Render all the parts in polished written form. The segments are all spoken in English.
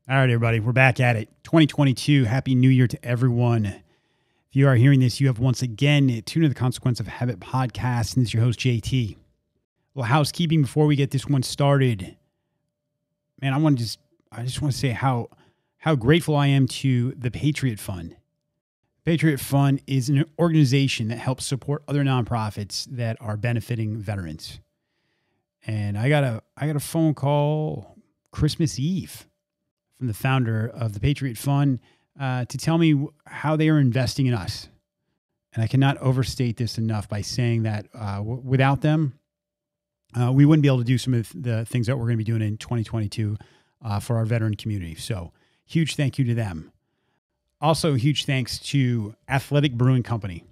All right, everybody, we're back at it. 2022, Happy New Year to everyone. If you are hearing this, you have once again tuned to the Consequence of Habit podcast, and this is your host, JT. Well, housekeeping before we get this one started. Man, I just want to say how grateful I am to the Patriot Fund. Patriot Fund is an organization that helps support other nonprofits that are benefiting veterans. And I got a phone call Christmas Eve from the founder of the Patriot Fund to tell me how they are investing in us. And I cannot overstate this enough by saying that without them, we wouldn't be able to do some of the things that we're going to be doing in 2022 for our veteran community. So huge thank you to them. Also, huge thanks to Athletic Brewing Company.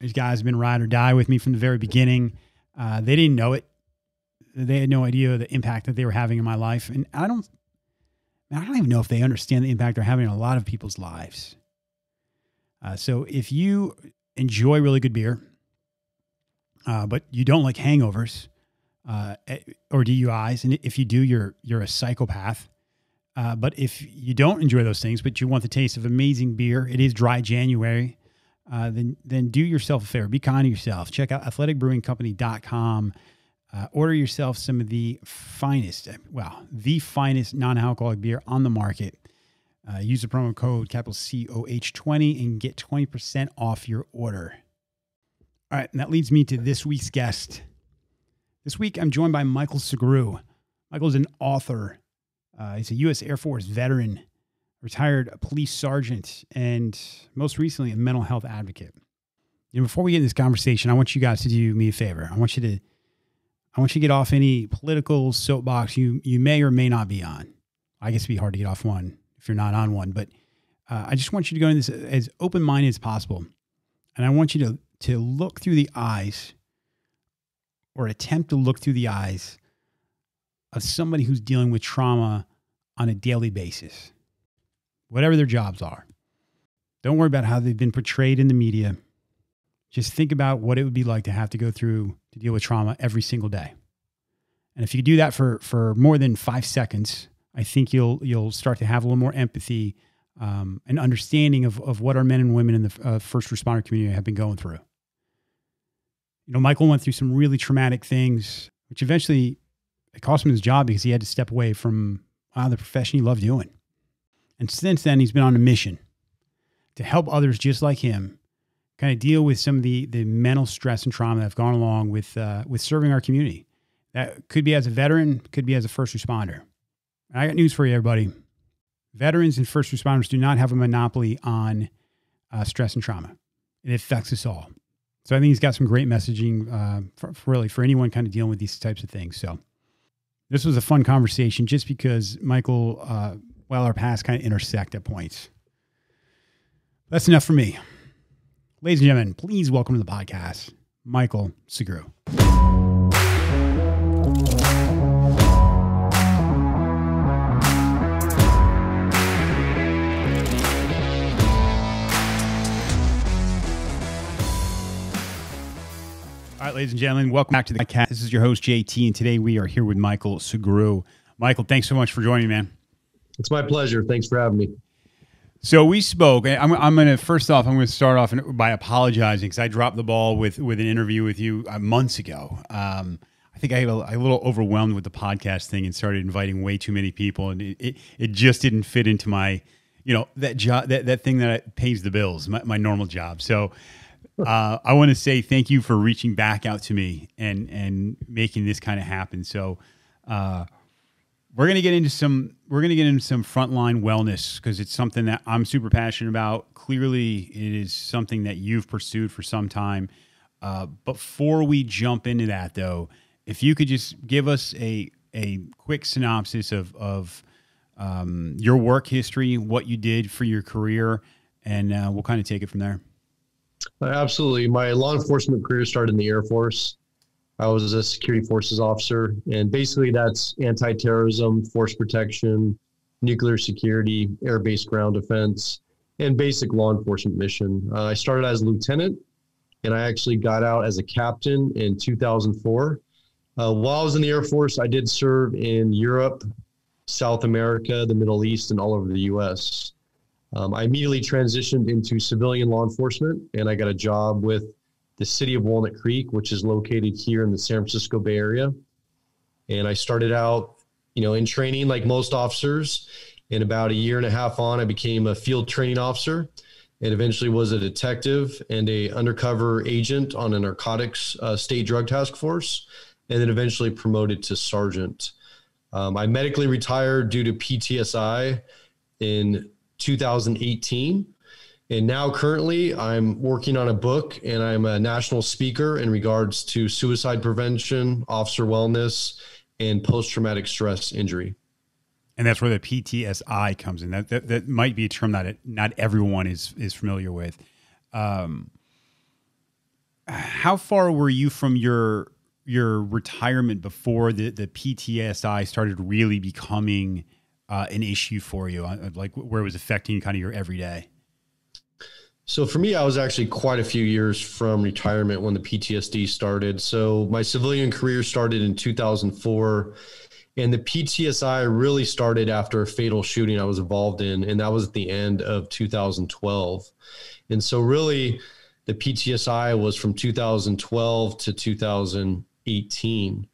These guys have been ride or die with me from the very beginning. They didn't know it. They had no idea the impact that they were having in my life. And I don't even know if they understand the impact they're having on a lot of people's lives. So if you enjoy really good beer, but you don't like hangovers or DUIs, and if you do, you're a psychopath. But if you don't enjoy those things, but you want the taste of amazing beer, it is dry January, then do yourself a favor. Be kind to yourself. Check out athleticbrewingcompany.com. Order yourself some of the finest non-alcoholic beer on the market. Use the promo code CoH20 and get 20% off your order. All right, and that leads me to this week's guest. This week, I'm joined by Michael Sugrue. Michael is an author. He's a U.S. Air Force veteran, retired police sergeant, and most recently, a mental health advocate. Before we get into this conversation, I want you guys to do me a favor. I want you to get off any political soapbox you may or may not be on. I guess it'd be hard to get off one if you're not on one, but I just want you to go into this as open-minded as possible. And I want you to look through the eyes or attempt to look through the eyes of somebody who's dealing with trauma on a daily basis, whatever their jobs are. Don't worry about how they've been portrayed in the media. Just think about what it would be like to have to go through to deal with trauma every single day. And if you do that for more than 5 seconds, I think you'll start to have a little more empathy and understanding of what our men and women in the first responder community have been going through. Michael went through some really traumatic things, which eventually it cost him his job because he had to step away from the profession he loved doing. And since then, he's been on a mission to help others just like him kind of deal with some of the mental stress and trauma that have gone along with serving our community. That could be as a veteran, could be as a first responder. And I got news for you, everybody. Veterans and first responders do not have a monopoly on stress and trauma. It affects us all. So I think he's got some great messaging for anyone kind of dealing with these types of things. So this was a fun conversation just because Michael, our paths kind of intersect at points. That's enough for me. Ladies and gentlemen, please welcome to the podcast, Michael Sugrue. All right, ladies and gentlemen, welcome back to the podcast. This is your host, JT, and today we are here with Michael Sugrue. Michael, thanks so much for joining me, man. It's my pleasure. Thanks for having me. So we spoke. I'm going to start off by apologizing because I dropped the ball with an interview with you months ago. I think I got a little overwhelmed with the podcast thing and started inviting way too many people, and it just didn't fit into my, that job, that thing that pays the bills, my normal job. So I want to say thank you for reaching back out to me and making this kind of happen. So we're going to get into some frontline wellness because it's something that I'm super passionate about. Clearly, it is something that you've pursued for some time. Before we jump into that, though, if you could just give us a quick synopsis of your work history, what you did for your career, and we'll kind of take it from there. Absolutely. My law enforcement career started in the Air Force. I was a security forces officer, and basically that's anti-terrorism, force protection, nuclear security, air-based ground defense, and basic law enforcement mission. I started as a lieutenant, and I actually got out as a captain in 2004. While I was in the Air Force, I did serve in Europe, South America, the Middle East, and all over the U.S. I immediately transitioned into civilian law enforcement, and I got a job with the city of Walnut Creek, which is located here in the San Francisco Bay Area. And I started out, in training like most officers. And about a year and a half on, I became a field training officer and eventually was a detective and a undercover agent on a narcotics state drug task force, and then eventually promoted to sergeant. I medically retired due to PTSI in 2018. And now currently I'm working on a book, and I'm a national speaker in regards to suicide prevention, officer wellness, and post-traumatic stress injury. And that's where the PTSI comes in. That might be a term that not everyone is familiar with. How far were you from your retirement before the PTSI started really becoming an issue for you, like where it was affecting kind of your everyday? So for me, I was actually quite a few years from retirement when the PTSD started. So my civilian career started in 2004, and the PTSI really started after a fatal shooting I was involved in, and that was at the end of 2012. And so really, the PTSI was from 2012 to 2018.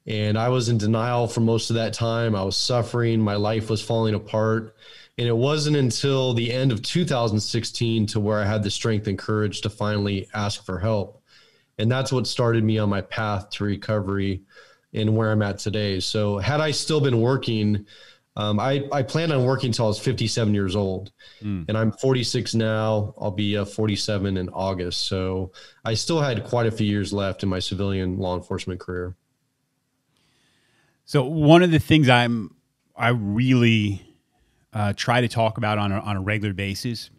And I was in denial for most of that time. I was suffering. My life was falling apart. And it wasn't until the end of 2016 to where I had the strength and courage to finally ask for help. And that's what started me on my path to recovery and where I'm at today. So had I still been working, I planned on working until I was 57 years old. And I'm 46 now. I'll be 47 in August. So I still had quite a few years left in my civilian law enforcement career. So one of the things I really try to talk about on a regular basis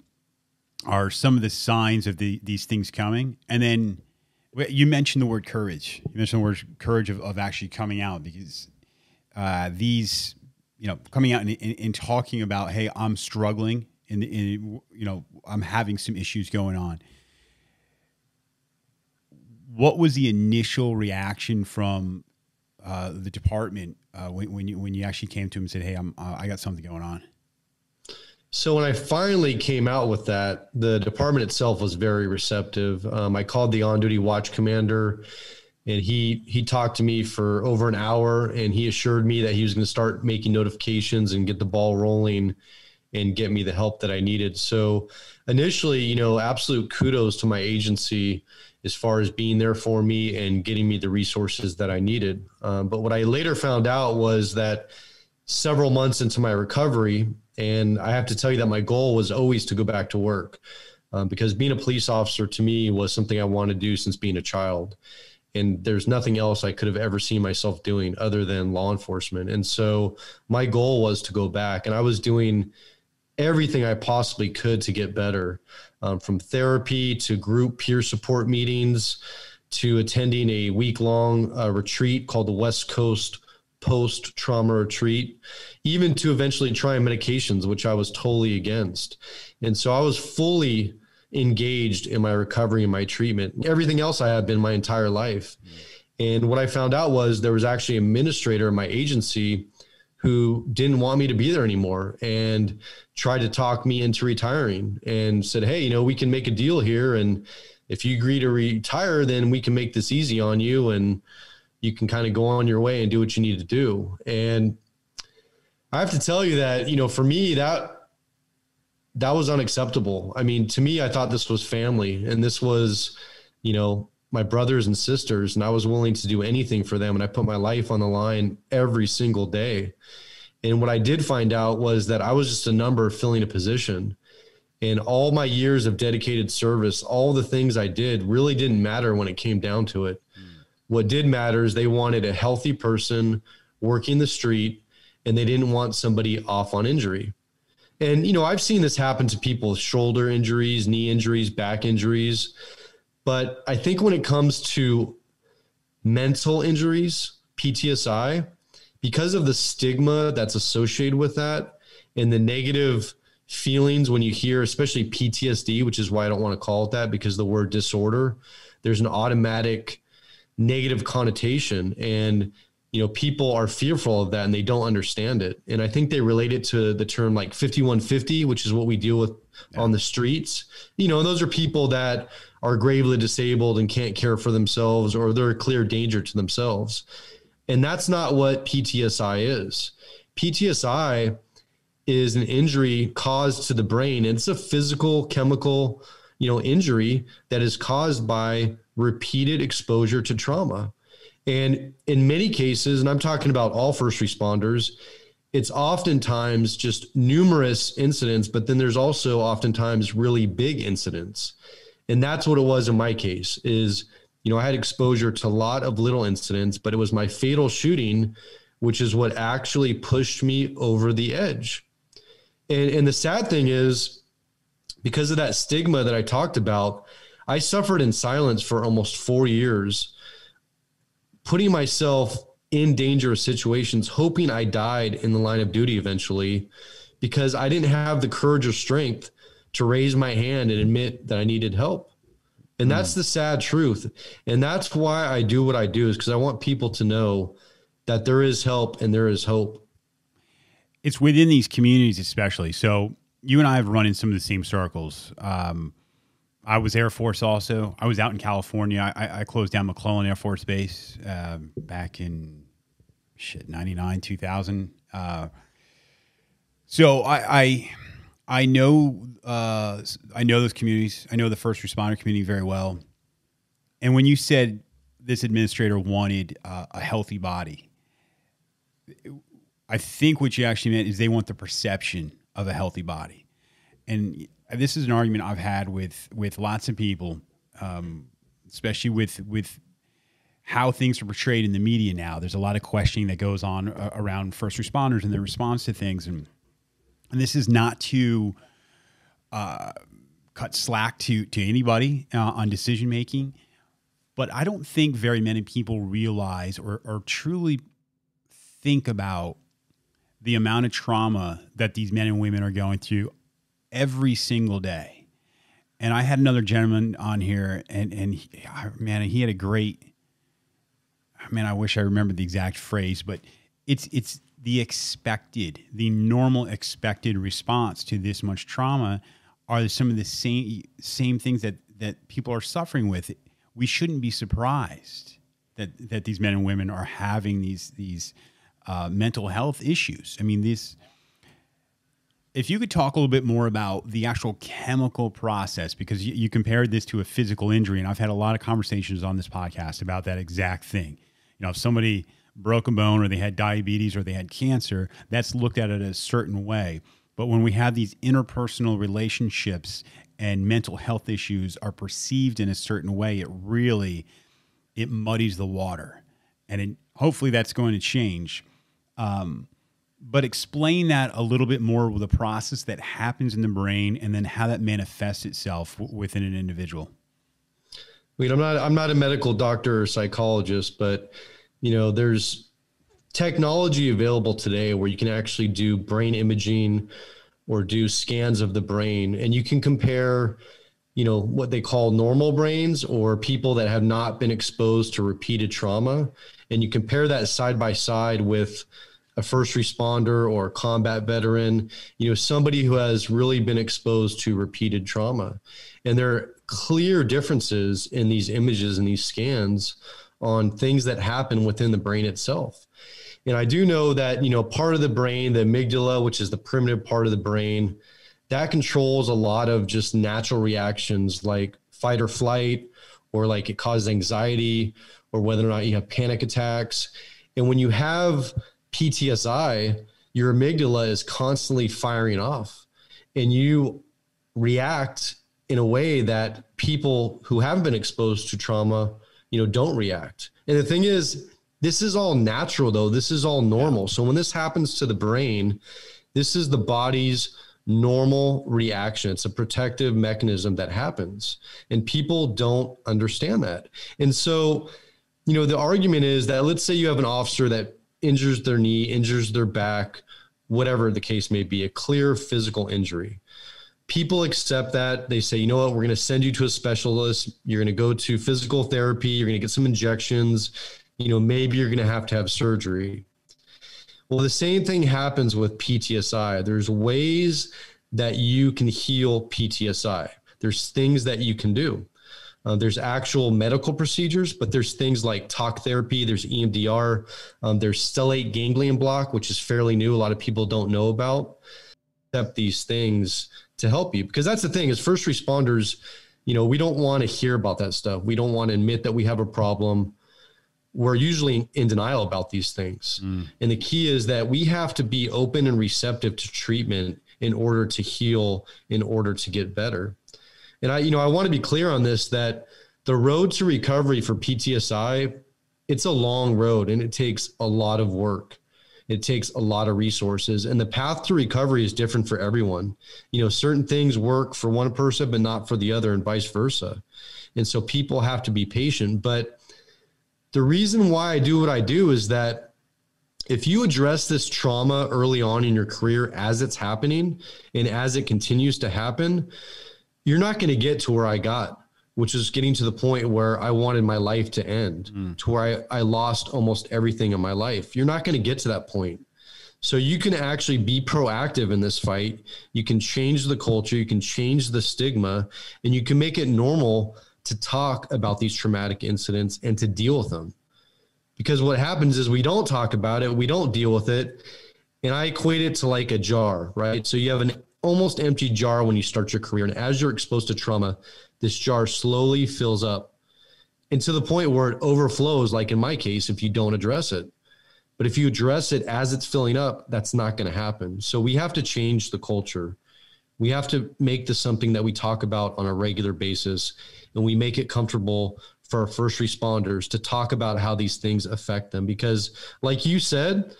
are some of the signs of these things coming. And then you mentioned the word courage. You mentioned the word courage of actually coming out, because these, coming out and talking about, hey, I'm struggling and I'm having some issues going on. What was the initial reaction from the department when you actually came to him and said, hey, I got something going on? So when I finally came out with that, the department itself was very receptive. I called the on-duty watch commander, and he talked to me for over an hour, and he assured me that he was going to start making notifications and get the ball rolling and get me the help that I needed. So initially, absolute kudos to my agency as far as being there for me and getting me the resources that I needed. But what I later found out was that several months into my recovery, and I have to tell you that my goal was always to go back to work, because being a police officer to me was something I wanted to do since being a child. And there's nothing else I could have ever seen myself doing other than law enforcement. And so my goal was to go back, and I was doing everything I possibly could to get better, from therapy to group peer support meetings to attending a week-long retreat called the West Coast Post-Trauma Retreat, even to eventually trying medications, which I was totally against. And so I was fully engaged in my recovery and my treatment, everything else I had been my entire life. And what I found out was there was actually an administrator in my agency who didn't want me to be there anymore and tried to talk me into retiring and said, hey, we can make a deal here. And if you agree to retire, then we can make this easy on you, and you can kind of go on your way and do what you need to do. And I have to tell you that, for me, that was unacceptable. I mean, to me, I thought this was family, and this was, my brothers and sisters, and I was willing to do anything for them. And I put my life on the line every single day. And what I did find out was that I was just a number filling a position. And all my years of dedicated service, all the things I did really didn't matter when it came down to it. What did matter is they wanted a healthy person working the street, and they didn't want somebody off on injury. And, I've seen this happen to people with shoulder injuries, knee injuries, back injuries. But I think when it comes to mental injuries, PTSI, because of the stigma that's associated with that and the negative feelings when you hear, especially PTSD, which is why I don't want to call it that, because the word disorder, there's an automatic negative connotation. And people are fearful of that and they don't understand it. And I think they relate it to the term like 5150, which is what we deal with on the streets. Those are people that are gravely disabled and can't care for themselves, or they're a clear danger to themselves. And that's not what PTSI is. PTSI is an injury caused to the brain. It's a physical, chemical, injury that is caused by repeated exposure to trauma. And in many cases, and I'm talking about all first responders, it's oftentimes just numerous incidents, but then there's also oftentimes really big incidents. And that's what it was in my case is, I had exposure to a lot of little incidents, but it was my fatal shooting, which is what actually pushed me over the edge. And the sad thing is, because of that stigma that I talked about, I suffered in silence for almost 4 years, putting myself in dangerous situations, hoping I died in the line of duty eventually, because I didn't have the courage or strength to raise my hand and admit that I needed help. And that's the sad truth. And that's why I do what I do, is because I want people to know that there is help and there is hope. It's within these communities especially. So you and I have run in some of the same circles. I was Air Force also. I was out in California. I closed down McClellan Air Force Base back in 99, 2000. So I know those communities. I know the first responder community very well. And when you said this administrator wanted a healthy body, I think what you actually meant is they want the perception of a healthy body. And this is an argument I've had with lots of people, especially with how things are portrayed in the media now. There's a lot of questioning that goes on around first responders and their response to things. And this is not to cut slack to anybody on decision making, but I don't think very many people realize or truly think about the amount of trauma that these men and women are going through every single day. And I had another gentleman on here, and he had a great, I wish I remembered the exact phrase, but it's the normal expected response to this much trauma are some of the same things that people are suffering with. We shouldn't be surprised that these men and women are having these mental health issues. I mean, if you could talk a little bit more about the actual chemical process, because you compared this to a physical injury, and I've had a lot of conversations on this podcast about that exact thing. If somebody broke a bone or they had diabetes or they had cancer, that's looked at it a certain way. But when we have these interpersonal relationships and mental health issues are perceived in a certain way, it muddies the water. And hopefully that's going to change. But explain that a little bit more with the process that happens in the brain and then how that manifests itself within an individual. I'm not a medical doctor or psychologist, but there's technology available today where you can actually do brain imaging or do scans of the brain, and you can compare, what they call normal brains or people that have not been exposed to repeated trauma. And you compare that side by side with a first responder or a combat veteran, somebody who has really been exposed to repeated trauma. And there are clear differences in these images and these scans on things that happen within the brain itself. And I do know that, part of the brain, the amygdala, which is the primitive part of the brain, that controls a lot of just natural reactions like fight or flight, or like it causes anxiety, or whether or not you have panic attacks. And when you have PTSI, your amygdala is constantly firing off, and you react in a way that people who haven't been exposed to trauma, don't react. And the thing is, this is all natural though. This is all normal. So when this happens to the brain, this is the body's normal reaction. It's a protective mechanism that happens, and people don't understand that. And so, the argument is that, let's say you have an officer that injures their knee, injures their back, whatever the case may be, a clear physical injury. People accept that. They say, you know what, we're going to send you to a specialist. You're going to go to physical therapy. You're going to get some injections. maybe you're going to have surgery. Well, the same thing happens with PTSI. There's ways that you can heal PTSI. There's things that you can do. There's actual medical procedures, but there's things like talk therapy. There's EMDR. There's stellate ganglion block, which is fairly new. A lot of people don't know about. Accept these things to help you, because that's the thing is first responders, we don't want to hear about that stuff. We don't want to admit that we have a problem. We're usually in denial about these things. And the key is that we have to be open and receptive to treatment in order to heal, in order to get better. And I want to be clear on this, that the road to recovery for PTSI, it's a long road and it takes a lot of work. It takes a lot of resources, and the path to recovery is different for everyone. Certain things work for one person, but not for the other, and vice versa. And so people have to be patient. But the reason why I do what I do is that if you address this trauma early on in your career as it's happening and as it continues to happen, you're not going to get to where I got, which is getting to the point where I wanted my life to end, to where I lost almost everything in my life. You're not going to get to that point. So you can actually be proactive in this fight. You can change the culture, you can change the stigma, and you can make it normal to talk about these traumatic incidents and to deal with them. Because what happens is we don't talk about it, we don't deal with it. And I equate it to like a jar, right? So you have an almost empty jar when you start your career. And as you're exposed to trauma, this jar slowly fills up, and to the point where it overflows, like in my case, if you don't address it. But if you address it as it's filling up, that's not going to happen. So we have to change the culture. We have to make this something that we talk about on a regular basis, and we make it comfortable for our first responders to talk about how these things affect them. Because like you said,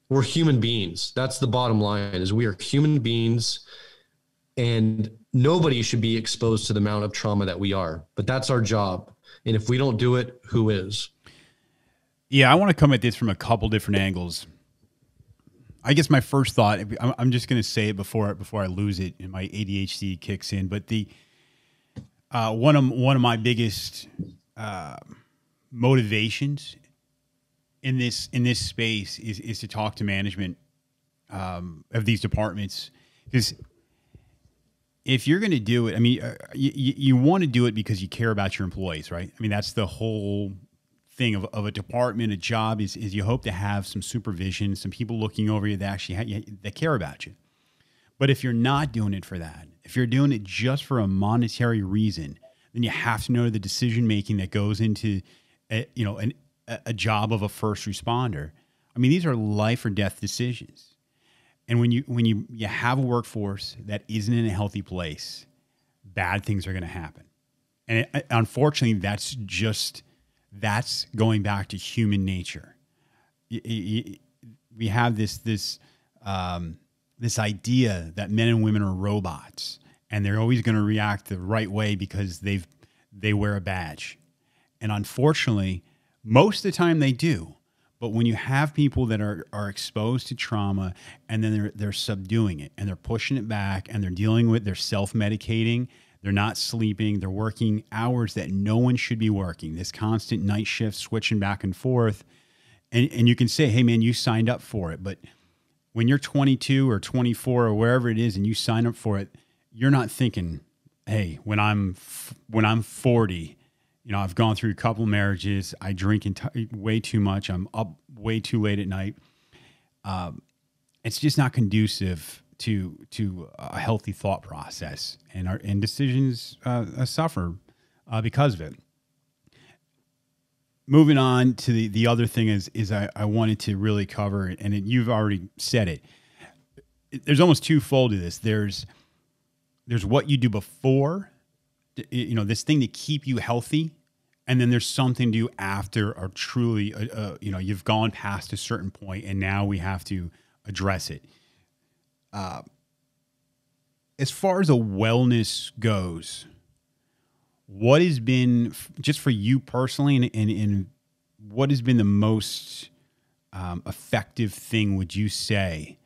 we're human beings. That's the bottom line, is we are human beings, and nobody should be exposed to the amount of trauma that we are, but that's our job. And if we don't do it, who is? Yeah, I want to come at this from a couple different angles. I guess my first thought, I'm just going to say it before I lose it and my ADHD kicks in, but the one of my biggest motivations in this space is to talk to management of these departments, because if you're going to do it, I mean, you want to do it because you care about your employees, right? I mean, that's the whole thing of a department, a job is you hope to have some supervision, some people looking over you that actually that care about you. But if you're not doing it for that, if you're doing it just for a monetary reason, then you have to know the decision making that goes into a job of a first responder. I mean, these are life or death decisions. And when you have a workforce that isn't in a healthy place, bad things are going to happen. And unfortunately, that's going back to human nature. We have this idea that men and women are robots, and they're always going to react the right way because they wear a badge. And unfortunately, most of the time they do. But when you have people that are exposed to trauma and then they're subduing it and they're pushing it back and they're self-medicating, they're not sleeping, they're working hours that no one should be working, this constant night shift switching back and forth. And you can say, hey man, you signed up for it. But when you're 22 or 24 or wherever it is and you sign up for it, you're not thinking, hey, when I'm 40, I've gone through a couple marriages. I drink way too much. I'm up way too late at night. It's just not conducive to a healthy thought process, and decisions suffer because of it. Moving on to the other thing is I wanted to really cover, and you've already said it. There's almost twofold to this. There's what you do before, this thing to keep you healthy. And then there's something to do after, or truly, you've gone past a certain point, and now we have to address it. As far as a wellness goes, what has been, just for you personally, and what has been the most effective thing, would you say,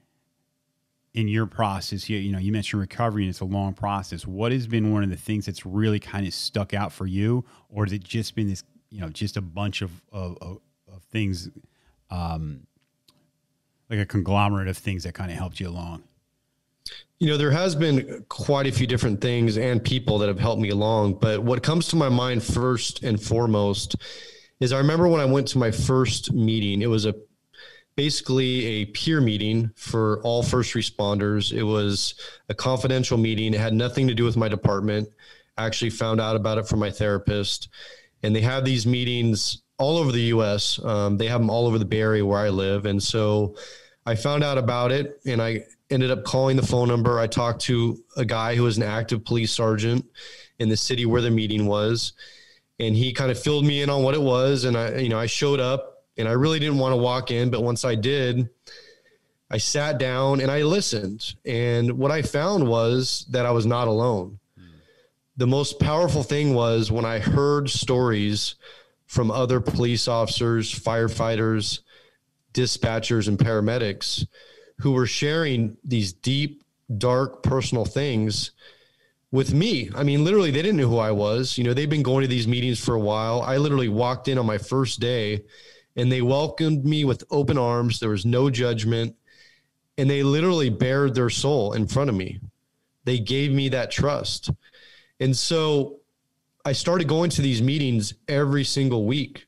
in your process here? You mentioned recovery and it's a long process. What has been one of the things that's really kind of stuck out for you? Or has it just been this, just a bunch of of things, like a conglomerate of things that kind of helped you along? There has been quite a few different things and people that have helped me along. But what comes to my mind first and foremost is I remember when I went to my first meeting. It was basically a peer meeting for all first responders. It was a confidential meeting. It had nothing to do with my department. I actually found out about it from my therapist. And they have these meetings all over the U.S. They have them all over the Bay Area where I live. And so I found out about it, and I ended up calling the phone number. I talked to a guy who was an active police sergeant in the city where the meeting was, and he kind of filled me in on what it was. And I showed up, and I really didn't want to walk in, but once I did, I sat down and I listened. And what I found was that I was not alone. The most powerful thing was when I heard stories from other police officers, firefighters, dispatchers, and paramedics who were sharing these deep, dark, personal things with me. I mean, literally, they didn't know who I was. They've been going to these meetings for a while. I literally walked in on my first day, and they welcomed me with open arms. There was no judgment, and they literally bared their soul in front of me. They gave me that trust. And so I started going to these meetings every single week.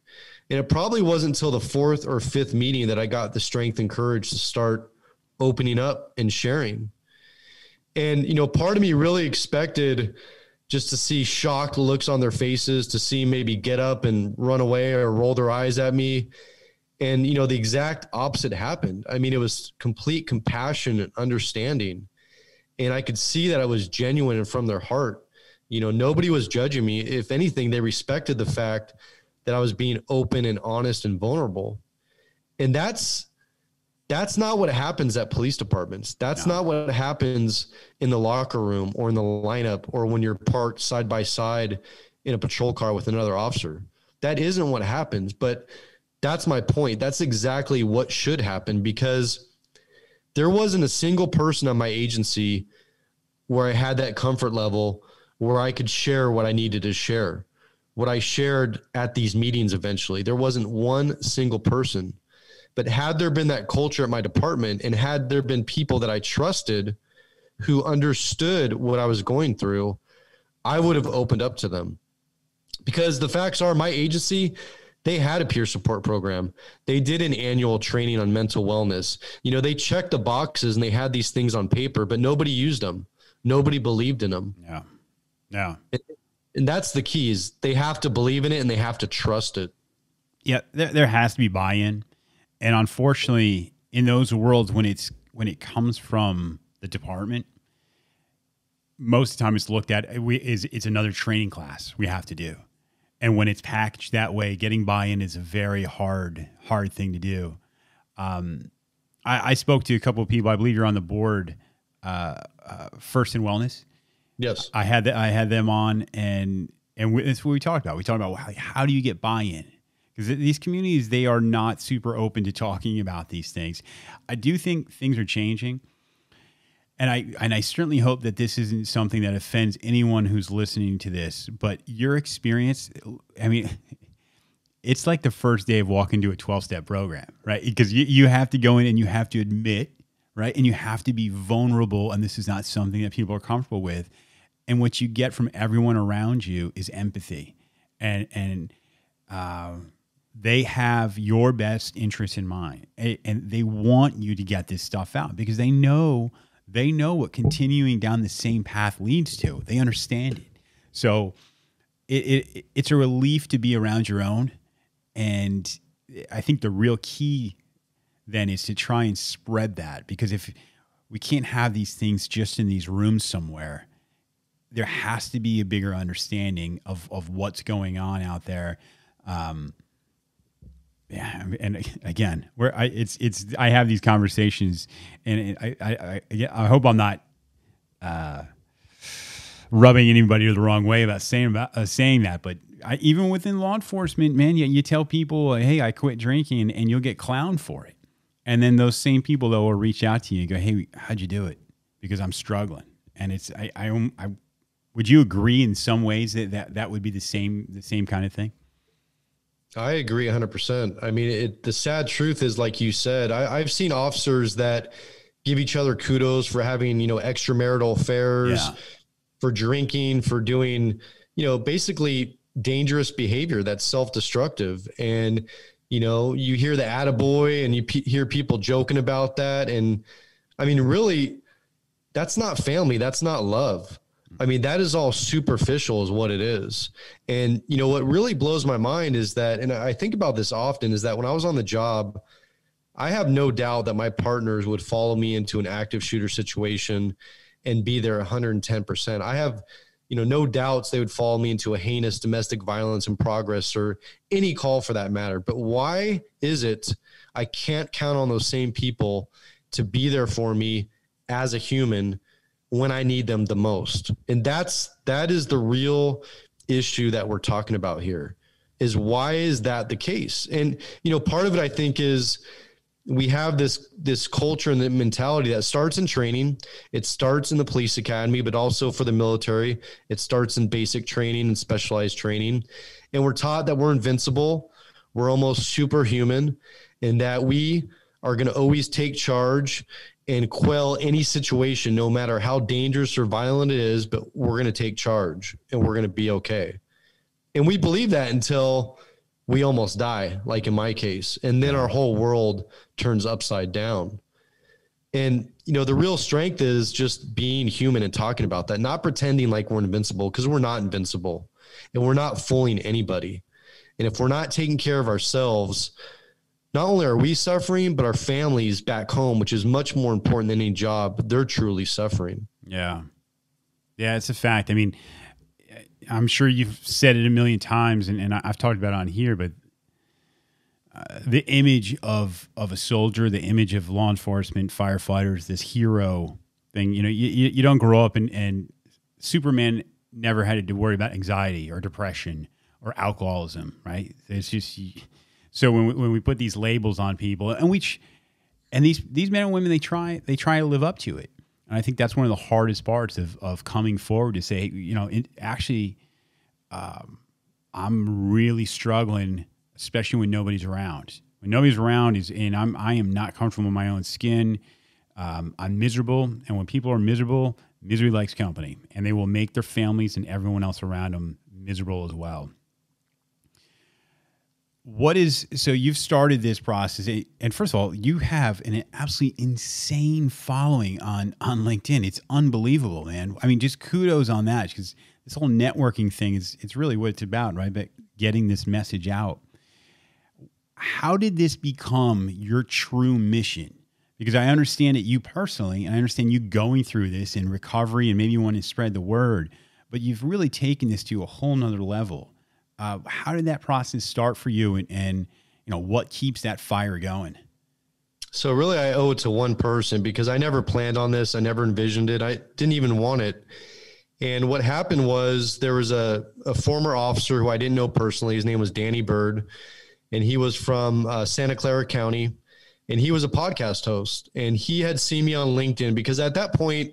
And it probably wasn't until the fourth or fifth meeting that I got the strength and courage to start opening up and sharing. And, part of me really expected just to see shocked looks on their faces, to see maybe get up and run away or roll their eyes at me. And, the exact opposite happened. I mean, it was complete compassion and understanding. And I could see that I was genuine and from their heart. Nobody was judging me. If anything, they respected the fact that I was being open and honest and vulnerable. And that's not what happens at police departments. That's not what happens in the locker room or in the lineup or when you're parked side by side in a patrol car with another officer. That isn't what happens, but that's my point. That's exactly what should happen, because there wasn't a single person on my agency where I had that comfort level where I could share what I needed to share, what I shared at these meetings eventually. There wasn't one single person. But had there been that culture at my department, and had there been people that I trusted who understood what I was going through, I would have opened up to them. Because the facts are, my agency, they had a peer support program. They did an annual training on mental wellness. They checked the boxes and they had these things on paper, but nobody used them. Nobody believed in them. Yeah. Yeah. And that's the key, is they have to believe in it and they have to trust it. Yeah. There has to be buy-in. And unfortunately, in those worlds, when it comes from the department, most of the time it's looked at it's another training class we have to do. And when it's packaged that way, getting buy-in is a very hard thing to do. I spoke to a couple of people. I believe you're on the board, First in Wellness. Yes, I had them on, and that's what we talked about. We talked about how do you get buy-in. Because these communities, they are not super open to talking about these things. I do think things are changing. And I certainly hope that this isn't something that offends anyone who's listening to this. But your experience, I mean, it's like the first day of walking to a 12-step program, right? Because you have to go in and you have to admit, right? And you have to be vulnerable. And this is not something that people are comfortable with. And what you get from everyone around you is empathy. And they have your best interest in mind, and they want you to get this stuff out because they know what continuing down the same path leads to. They understand it. So it's a relief to be around your own. And I think the real key then is to try and spread that, because if we can't have these things just in these rooms somewhere, there has to be a bigger understanding of what's going on out there. Yeah, and again, I have these conversations, and I hope I'm not rubbing anybody the wrong way about saying that. But even within law enforcement, man, you tell people, "Hey, I quit drinking," and you'll get clowned for it. And then those same people though will reach out to you and go, "Hey, how'd you do it?" Because I'm struggling. And it's I would you agree in some ways that would be the same kind of thing? I agree 100%. I mean, the sad truth is, like you said, I've seen officers that give each other kudos for having, extramarital affairs, for drinking, for doing, basically dangerous behavior that's self-destructive. And, you hear the attaboy and you hear people joking about that. And I mean, really, that's not family. That's not love. I mean, that is all superficial is what it is. And, what really blows my mind is that, and I think about this often, is that when I was on the job, I have no doubt that my partners would follow me into an active shooter situation and be there 110%. I have, no doubts they would follow me into a heinous domestic violence in progress or any call for that matter. But why is it I can't count on those same people to be there for me as a human when I need them the most? And that is the real issue that we're talking about here, is why is that the case? And, part of it, I think, is we have this culture and the mentality that starts in training. It starts in the police academy, but also for the military, it starts in basic training and specialized training. And we're taught that we're invincible. We're almost superhuman, and that we are going to always take charge and quell any situation, no matter how dangerous or violent it is, but we're going to take charge and we're going to be okay. And we believe that until we almost die, like in my case. And then our whole world turns upside down. And, the real strength is just being human and talking about that, not pretending like we're invincible, because we're not invincible and we're not fooling anybody. And if we're not taking care of ourselves, not only are we suffering, but our families back home, which is much more important than any job, they're truly suffering. Yeah. Yeah, it's a fact. I mean, I'm sure you've said it a million times, and I've talked about it on here, but the image of a soldier, the image of law enforcement, firefighters, this hero thing, you don't grow up and Superman never had to worry about anxiety or depression or alcoholism, right? It's just... So when we put these labels on people, and these men and women, they try to live up to it, and I think that's one of the hardest parts of coming forward to say, I'm really struggling, especially when nobody's around. When nobody's around I am not comfortable in my own skin. I'm miserable, and when people are miserable, misery likes company, and they will make their families and everyone else around them miserable as well. So you've started this process, and first of all, you have an absolutely insane following on LinkedIn. It's unbelievable, man. I mean, just kudos on that, because this whole networking thing it's really what it's about, right? But getting this message out. How did this become your true mission? Because I understand it you personally, and I understand you going through this in recovery, and maybe you want to spread the word, but you've really taken this to a whole nother level. How did that process start for you, and what keeps that fire going? So really, I owe it to one person, because I never planned on this. I never envisioned it. I didn't even want it. And what happened was there was a former officer who I didn't know personally. His name was Danny Bird, and he was from Santa Clara County, and he was a podcast host. And he had seen me on LinkedIn, because at that point,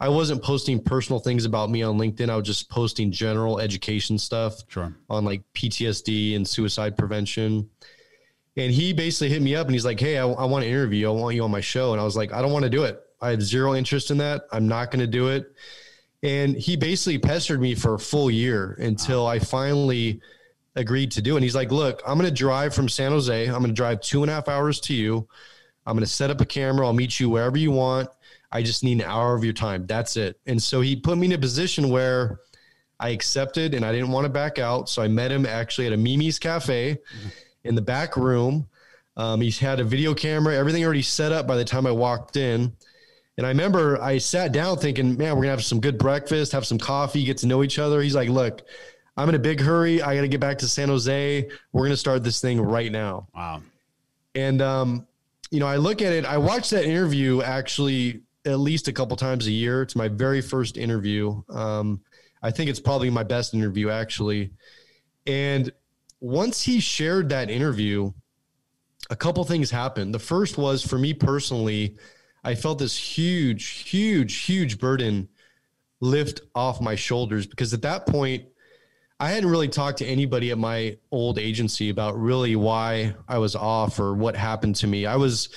I wasn't posting personal things about me on LinkedIn. I was just posting general education stuff on like PTSD and suicide prevention. And he basically hit me up and he's like, hey, I want to interview you. I want you on my show. And I was like, I don't want to do it. I have zero interest in that. I'm not going to do it. And he basically pestered me for a full year until I finally agreed to do it. And he's like, look, I'm going to drive from San Jose. I'm going to drive 2.5 hours to you. I'm going to set up a camera. I'll meet you wherever you want. I just need an hour of your time. That's it. And so he put me in a position where I accepted, and I didn't want to back out. So I met him actually at a Mimi's Cafe in the back room. He had a video camera, everything already set up by the time I walked in. And I remember I sat down thinking, man, we're going to have some good breakfast, have some coffee, get to know each other. He's like, look, I'm in a big hurry. I got to get back to San Jose. We're going to start this thing right now. Wow. And, I look at it. I watched that interview actually at least a couple times a year. It's my very first interview. I think it's probably my best interview, actually. And once he shared that interview, a couple things happened. The first was, for me personally, I felt this huge burden lift off my shoulders, because at that point, I hadn't really talked to anybody at my old agency about really why I was off or what happened to me. I was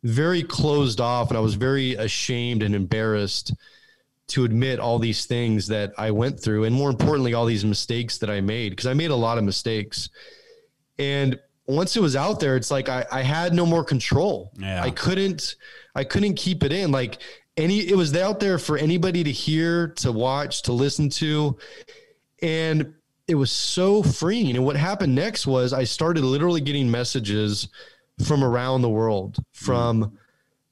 very closed off, and I was very ashamed and embarrassed to admit all these things that I went through, and more importantly, all these mistakes that I made, because I made a lot of mistakes. And once it was out there, it's like I had no more control. Yeah. I couldn't keep it in. Like it was out there for anybody to hear, to watch, to listen to. And it was so freeing. And what happened next was I started literally getting messages from around the world, from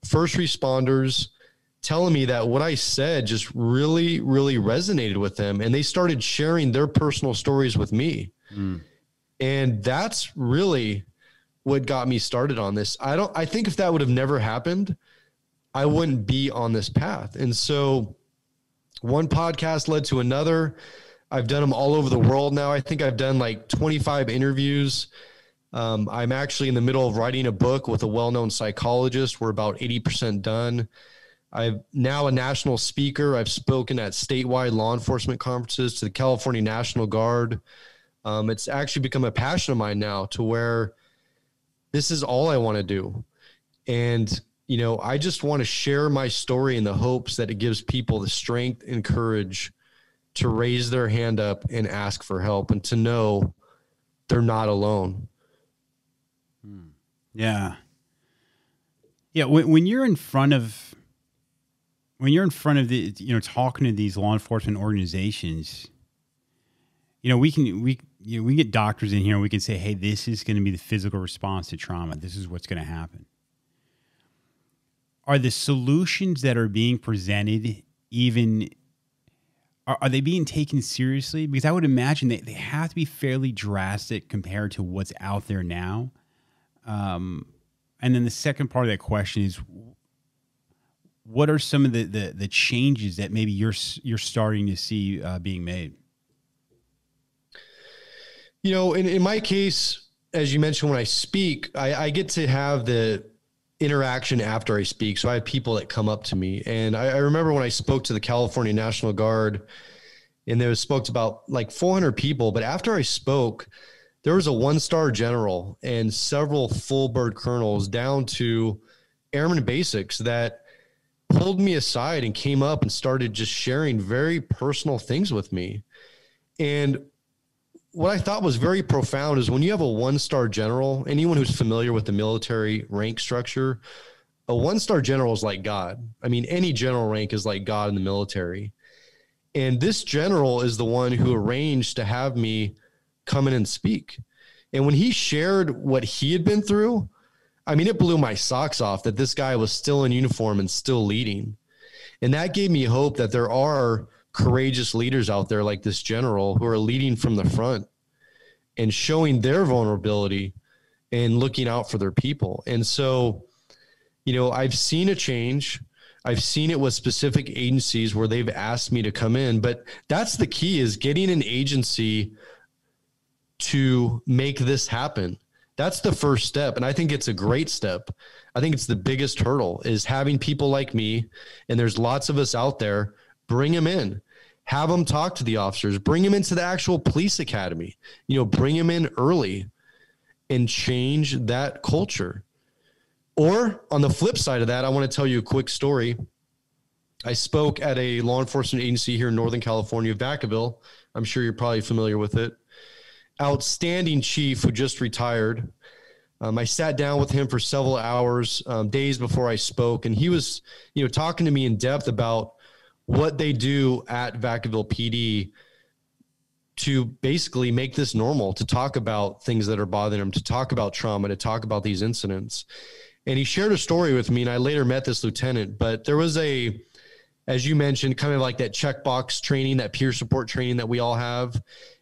first responders, telling me that what I said just really, really resonated with them. And they started sharing their personal stories with me. And that's really what got me started on this. I think if that would have never happened, I wouldn't be on this path. And so one podcast led to another. I've done them all over the world now. I think I've done like 25 interviews. I'm actually in the middle of writing a book with a well-known psychologist. We're about 80% done. I'm now a national speaker. I've spoken at statewide law enforcement conferences, to the California National Guard. It's actually become a passion of mine now, to where this is all I want to do. And, I just want to share my story in the hopes that it gives people the strength and courage to raise their hand up and ask for help, and to know they're not alone. Yeah. Yeah. When you're in front of the, talking to these law enforcement organizations, we can get doctors in here and we can say, hey, this is going to be the physical response to trauma. This is what's going to happen. Are the solutions that are being presented are they being taken seriously? Because I would imagine they have to be fairly drastic compared to what's out there now. And then the second part of that question is, what are some of the changes that maybe you're starting to see being made? In my case, as you mentioned, when I speak, I get to have the interaction after I speak. So I have people that come up to me. And I remember when I spoke to the California National Guard, and there was spoke to about like 400 people. But after I spoke, there was a 1-star general and several full bird colonels down to airman basics that pulled me aside and came up and started just sharing very personal things with me. And what I thought was very profound is when you have a 1-star general, anyone who's familiar with the military rank structure, a 1-star general is like God. I mean, any general rank is like God in the military. And this general is the one who arranged to have me come in and speak. And when he shared what he had been through, I mean, it blew my socks off that this guy was still in uniform and still leading. And that gave me hope that there are courageous leaders out there like this general who are leading from the front and showing their vulnerability and looking out for their people. And so, I've seen a change. I've seen it with specific agencies where they've asked me to come in, but that's the key, is getting an agency to make this happen. That's the first step. And I think it's a great step. I think it's the biggest hurdle, is having people like me, and there's lots of us out there, bring them in, have them talk to the officers, bring them into the actual police academy, bring them in early and change that culture. Or on the flip side of that, I want to tell you a quick story. I spoke at a law enforcement agency here in Northern California, Vacaville. I'm sure you're probably familiar with it. Outstanding chief who just retired. I sat down with him for several hours, days before I spoke, and he was, talking to me in depth about what they do at Vacaville PD to basically make this normal, to talk about things that are bothering him, to talk about trauma, to talk about these incidents. And he shared a story with me, and I later met this lieutenant, but there was as you mentioned, kind of like that checkbox training, that peer support training that we all have.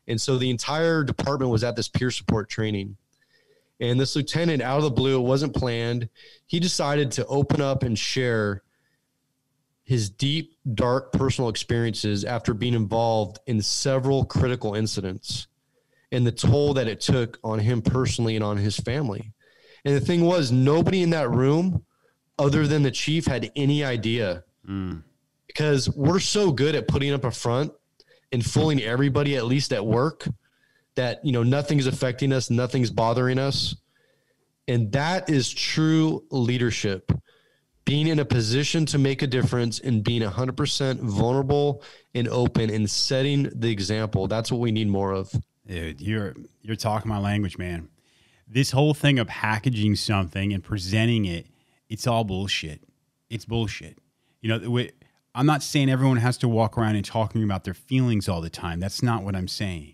And so the entire department was at this peer support training. And this lieutenant, out of the blue, it wasn't planned, he decided to open up and share his deep, dark personal experiences after being involved in several critical incidents and the toll that it took on him personally and on his family. And the thing was, nobody in that room other than the chief had any idea, because we're so good at putting up a front and fooling everybody, at least at work, that, you know, nothing's affecting us, nothing's bothering us. And that is true leadership. Being in a position to make a difference and being 100% vulnerable and open and setting the example. That's what we need more of. Dude, you're talking my language, man. This whole thing of packaging something and presenting it, it's all bullshit. It's bullshit. You know, I'm not saying everyone has to walk around and talking about their feelings all the time. That's not what I'm saying.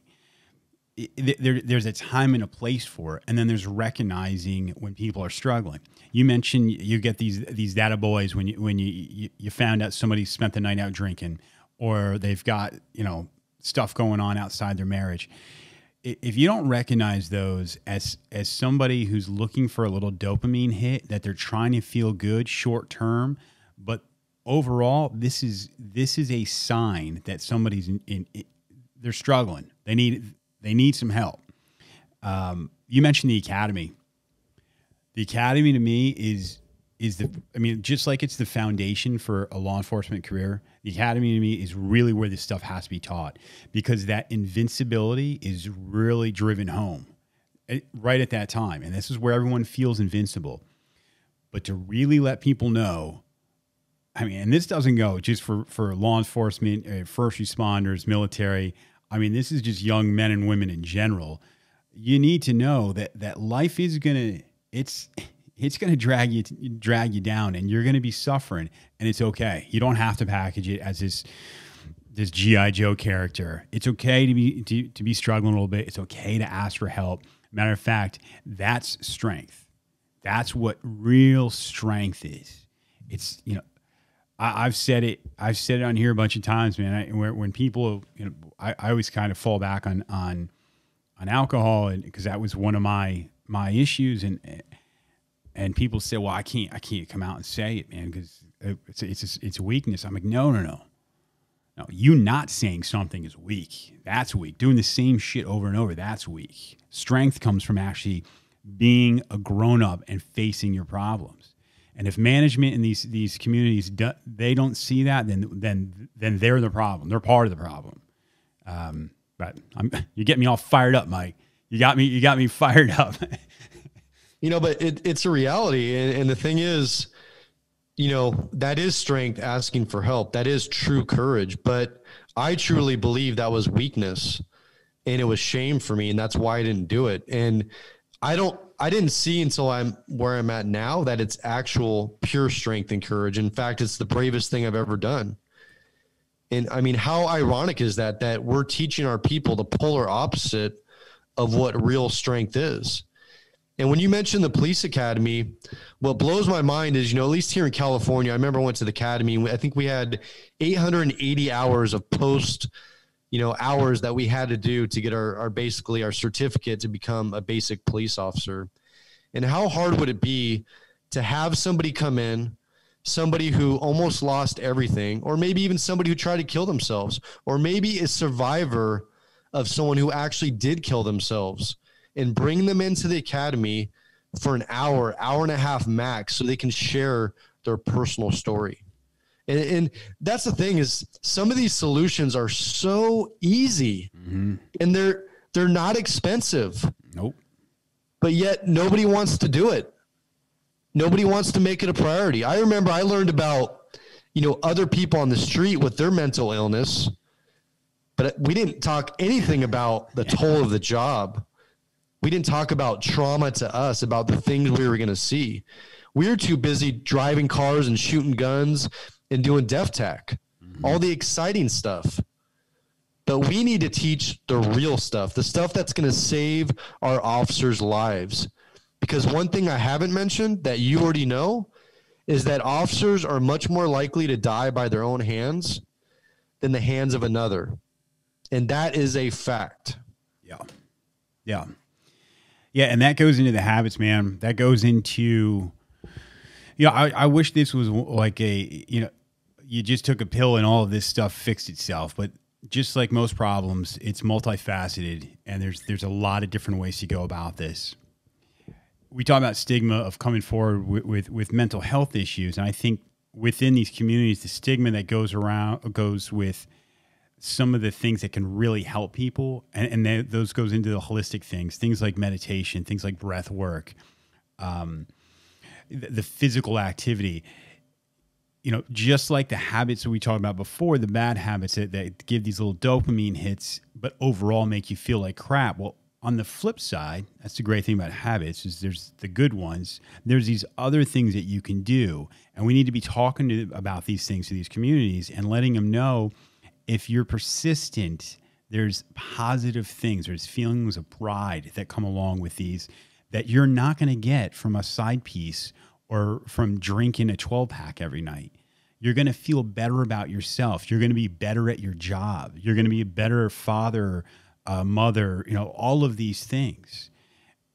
There's a time and a place for it, and then there's recognizing when people are struggling. You mentioned you get these data boys when you found out somebody spent the night out drinking, or they've got, you know, stuff going on outside their marriage. If you don't recognize those as somebody who's looking for a little dopamine hit, that they're trying to feel good short term, but overall this is a sign that somebody's they're struggling. They need some help. You mentioned the academy. The academy to me is just like it's the foundation for a law enforcement career. The academy to me is really where this stuff has to be taught, because that invincibility is really driven home right at that time. And this is where everyone feels invincible. But to really let people know, I mean, and this doesn't go just for law enforcement, first responders, military. I mean, this is just young men and women in general. You need to know that life is it's gonna drag you down, and you're gonna be suffering, and it's okay. You don't have to package it as this G.I. Joe character. It's okay to be struggling a little bit. It's okay to ask for help. Matter of fact, that's strength. That's what real strength is. It's, you know, I've said it on here a bunch of times, man. When people, you know, I always kind of fall back on alcohol, and because that was one of my issues, and people say, well, I can't come out and say it, man, because it's a weakness. I'm like, no. You not saying something is weak. That's weak. Doing the same shit over and over, that's weak. Strength comes from actually being a grown up and facing your problems. And if management in these communities they don't see that, then they're the problem. They're part of the problem. But you get me all fired up, Mike. You got me fired up. You know, but it's a reality, and the thing is, you know, that is strength, asking for help. That is true courage. But I truly believe that was weakness, and it was shame for me, and that's why I didn't do it. And I didn't see until I'm where I'm at now that it's actual pure strength and courage. In fact, it's the bravest thing I've ever done. And I mean, how ironic is that we're teaching our people the polar opposite of what real strength is. And when you mentioned the police academy, what blows my mind is, you know, at least here in California, I remember I went to the academy. I think we had 880 hours of post, you know, hours that we had to do to get our basically our certificate to become a basic police officer. And how hard would it be to have somebody come in, somebody who almost lost everything, or maybe even somebody who tried to kill themselves, or maybe a survivor of someone who actually did kill themselves, and bring them into the academy for an hour and a half max so they can share their personal story. And that's the thing, is some of these solutions are so easy, and they're not expensive. Nope. But yet nobody wants to do it. Nobody wants to make it a priority. I remember I learned about, you know, other people on the street with their mental illness, but we didn't talk anything about the toll of the job. We didn't talk about trauma to us, about the things we were going to see. We were too busy driving cars and shooting guns and doing death tech, all the exciting stuff. But we need to teach the real stuff, the stuff that's going to save our officers' lives. Because one thing I haven't mentioned that you already know is that officers are much more likely to die by their own hands than the hands of another. And that is a fact. Yeah. And that goes into the habits, man. That goes into, you know, I wish this was like a, you know, you just took a pill and all of this stuff fixed itself. But just like most problems, it's multifaceted, and there's a lot of different ways to go about this. We talk about stigma of coming forward with mental health issues, and I think within these communities, the stigma that goes with some of the things that can really help people. And those goes into the holistic things like meditation, things like breath work, the physical activity, just like the habits that we talked about before, the bad habits that give these little dopamine hits, but overall make you feel like crap. Well, on the flip side, that's the great thing about habits is there's the good ones. There's these other things that you can do. And we need to be talking about these things to these communities and letting them know if you're persistent, there's positive things. There's feelings of pride that come along with these that you're not going to get from a side piece or from drinking a 12-pack every night. You're going to feel better about yourself. You're going to be better at your job. You're going to be a better father, mother, all of these things.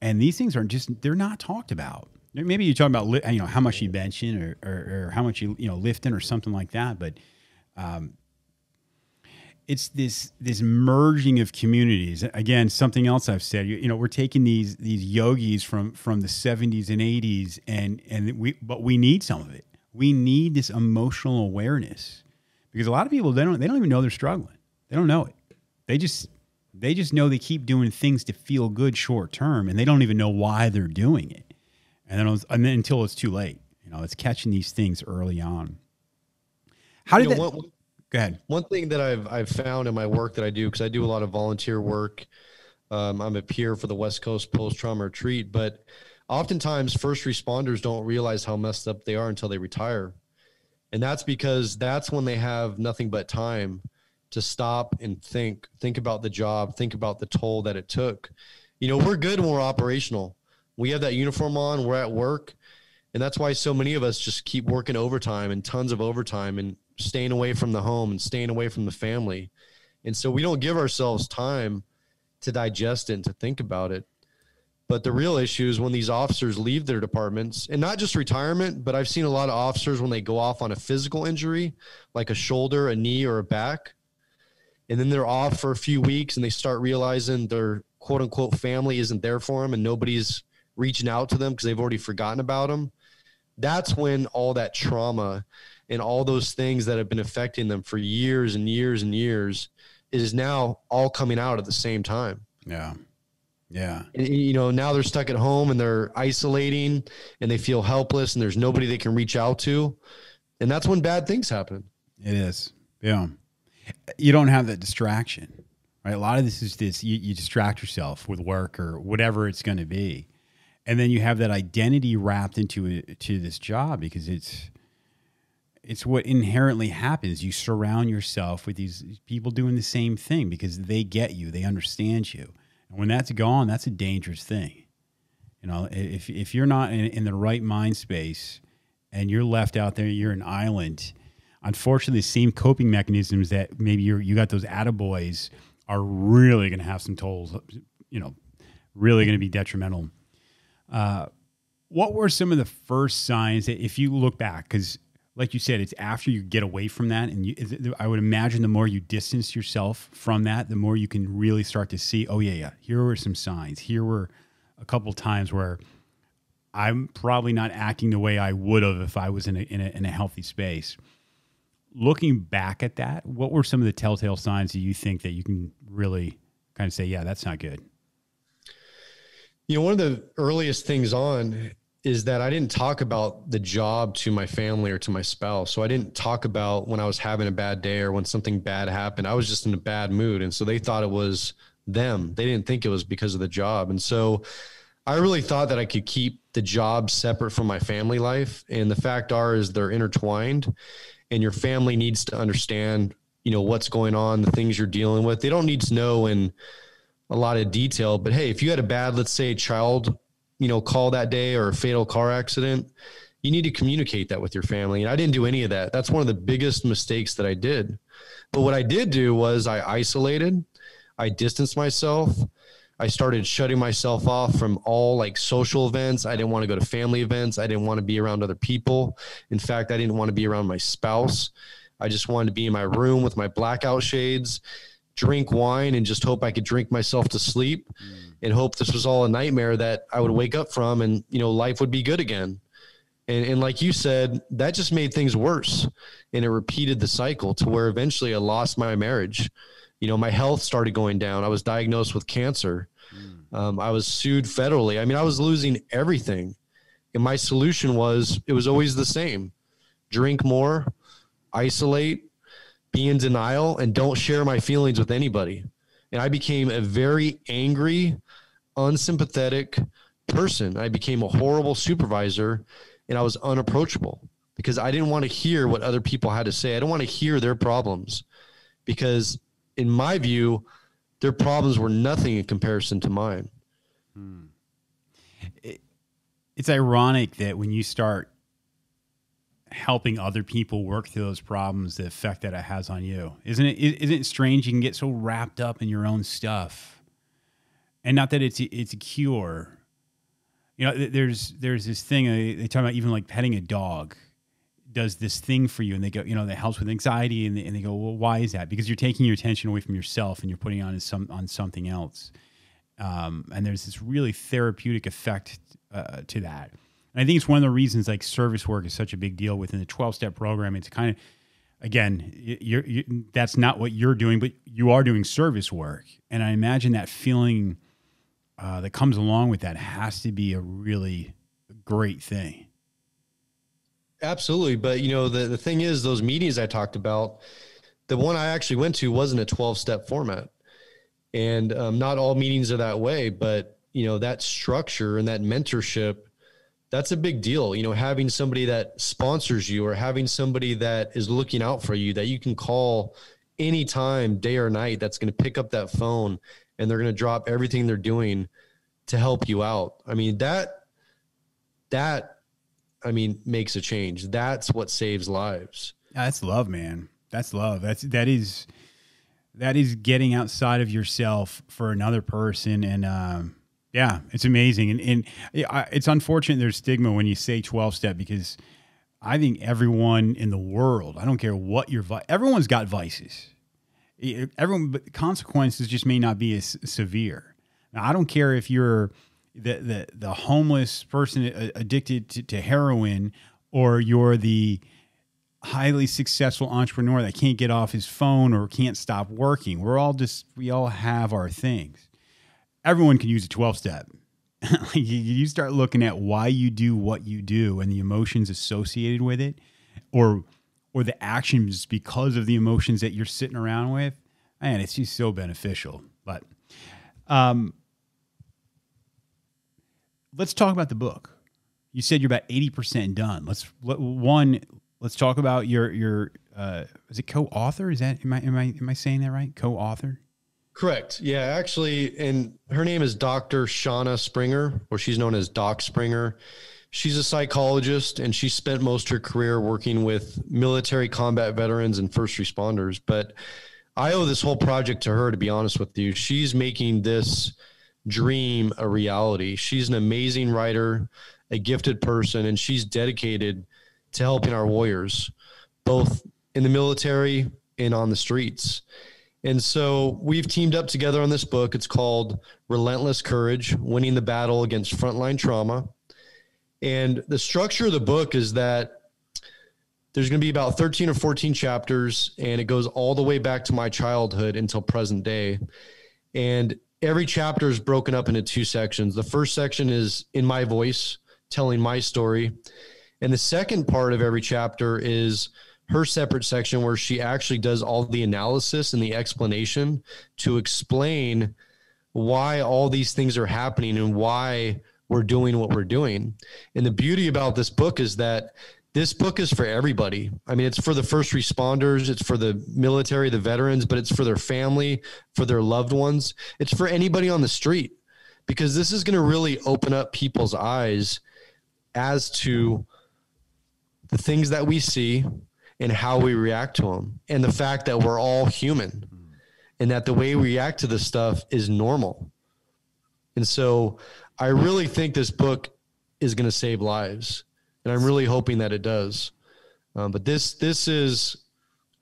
And these things they're not talked about. Maybe you talk about, how much you benching or how much you lifting or something like that. But it's this merging of communities. Again, something else I've said, we're taking these yogis from the 70s and 80s but we need some of it. We need this emotional awareness because a lot of people, they don't even know they're struggling. They don't know it. They just know they keep doing things to feel good short term and they don't even know why they're doing it. And then until it's too late, it's catching these things early on. How did that? Go ahead. One thing that I've found in my work that I do, because I do a lot of volunteer work. I'm a peer for the West Coast Post-Trauma Retreat, but oftentimes first responders don't realize how messed up they are until they retire. And that's because that's when they have nothing but time to stop and think about the job, think about the toll that it took. We're good when we're operational. We have that uniform on, we're at work. And that's why so many of us just keep working overtime and tons of overtime and staying away from the home and staying away from the family. And so we don't give ourselves time to digest it and to think about it. But the real issue is when these officers leave their departments, and not just retirement, but I've seen a lot of officers when they go off on a physical injury, like a shoulder, a knee, or a back, and then they're off for a few weeks and they start realizing their quote unquote family isn't there for them and nobody's reaching out to them because they've already forgotten about them. That's when all that trauma and all those things that have been affecting them for years and years and years is now all coming out at the same time. Yeah. Yeah. And, now they're stuck at home and they're isolating and they feel helpless and there's nobody they can reach out to. And that's when bad things happen. It is. Yeah. You don't have that distraction, right? A lot of this is you distract yourself with work or whatever it's going to be. And then you have that identity wrapped into this job because it's what inherently happens. You surround yourself with these people doing the same thing because they get you, they understand you. And when that's gone, that's a dangerous thing. If you're not in the right mind space and you're left out there, you're an island. Unfortunately, the same coping mechanisms that maybe you got those attaboys are really going to have some tolls, really going to be detrimental. What were some of the first signs that if you look back, because like you said, it's after you get away from that. And I would imagine the more you distance yourself from that, the more you can really start to see, oh yeah, here were some signs. Here were a couple times where I'm probably not acting the way I would have if I was in a healthy space. Looking back at that, what were some of the telltale signs that you think that you can really kind of say, yeah, that's not good? One of the earliest things on is that I didn't talk about the job to my family or to my spouse. So I didn't talk about when I was having a bad day or when something bad happened. I was just in a bad mood. And so they thought it was them. They didn't think it was because of the job. And so I really thought that I could keep the job separate from my family life. And the fact is they're intertwined and your family needs to understand, what's going on, the things you're dealing with. They don't need to know in a lot of detail, but hey, if you had a bad, let's say child, call that day or a fatal car accident, you need to communicate that with your family. And I didn't do any of that. That's one of the biggest mistakes that I did. But what I did do was I isolated, I distanced myself. I started shutting myself off from all social events. I didn't want to go to family events. I didn't want to be around other people. In fact, I didn't want to be around my spouse. I just wanted to be in my room with my blackout shades, drink wine and just hope I could drink myself to sleep and hope this was all a nightmare that I would wake up from and, life would be good again. And like you said, that just made things worse. And it repeated the cycle to where eventually I lost my marriage. You know, my health started going down. I was diagnosed with cancer. I was sued federally. I mean, I was losing everything. And my solution was, it was always the same. Drink more, isolate, be in denial, and don't share my feelings with anybody. And I became a very angry, unsympathetic person. I became a horrible supervisor, and I was unapproachable because I didn't want to hear what other people had to say. I don't want to hear their problems because in my view, their problems were nothing in comparison to mine. It's ironic that when you start helping other people work through those problems, the effect that it has on you, isn't it strange? You can get so wrapped up in your own stuff, and not that it's a cure. You know, there's this thing they talk about, even like petting a dog does this thing for you, and they go, you know, that helps with anxiety, and they go, well, why is that? Because you're taking your attention away from yourself and you're putting it on something else. And there's this really therapeutic effect to that. And I think it's one of the reasons like service work is such a big deal within the 12-step program. It's kind of, again, that's not what you're doing, but you are doing service work. And I imagine that feeling that comes along with that has to be a really great thing. Absolutely. But, you know, the thing is, those meetings I talked about, the one I actually went to wasn't a 12-step format. And not all meetings are that way. But, you know, that structure and that mentorship, that's a big deal. You know, having somebody that sponsors you or having somebody that is looking out for you, that you can call anytime, day or night, that's going to pick up that phone and they're going to drop everything they're doing to help you out. I mean, that makes a change. That's what saves lives. That's love, man. That's love. That is getting outside of yourself for another person. And, yeah, it's amazing. And it's unfortunate there's stigma when you say 12-step, because I think everyone in the world, I don't care what everyone's got vices. But consequences just may not be as severe. Now, I don't care if you're the homeless person addicted to heroin, or you're the highly successful entrepreneur that can't get off his phone or can't stop working. We all have our things. Everyone can use a 12-step. You start looking at why you do what you do and the emotions associated with it, or the actions because of the emotions that you're sitting around with. Man, it's just so beneficial. But let's talk about the book. You said you're about 80% done. Let's talk about your is it co-author? Is that am I saying that right? Co-author? Correct. Yeah, actually, and her name is Dr. Shauna Springer, or she's known as Doc Springer. She's a psychologist, and she spent most of her career working with military combat veterans and first responders. But I owe this whole project to her, to be honest with you. She's making this dream a reality. She's an amazing writer, a gifted person, and she's dedicated to helping our warriors, both in the military and on the streets. And so we've teamed up together on this book. It's called Relentless Courage, Winning the Battle Against Frontline Trauma. And the structure of the book is that there's going to be about 13 or 14 chapters, and it goes all the way back to my childhood until present day. And every chapter is broken up into two sections. The first section is in my voice, telling my story. And the second part of every chapter is her separate section where she actually does all the analysis and the explanation to explain why all these things are happening and why we're doing what we're doing. And the beauty about this book is that this book is for everybody. I mean, it's for the first responders, it's for the military, the veterans, but it's for their family, for their loved ones. It's for anybody on the street, because this is going to really open up people's eyes as to the things that we see and how we react to them, and the fact that we're all human and that the way we react to this stuff is normal. And so I really think this book is going to save lives, and I'm really hoping that it does. But this is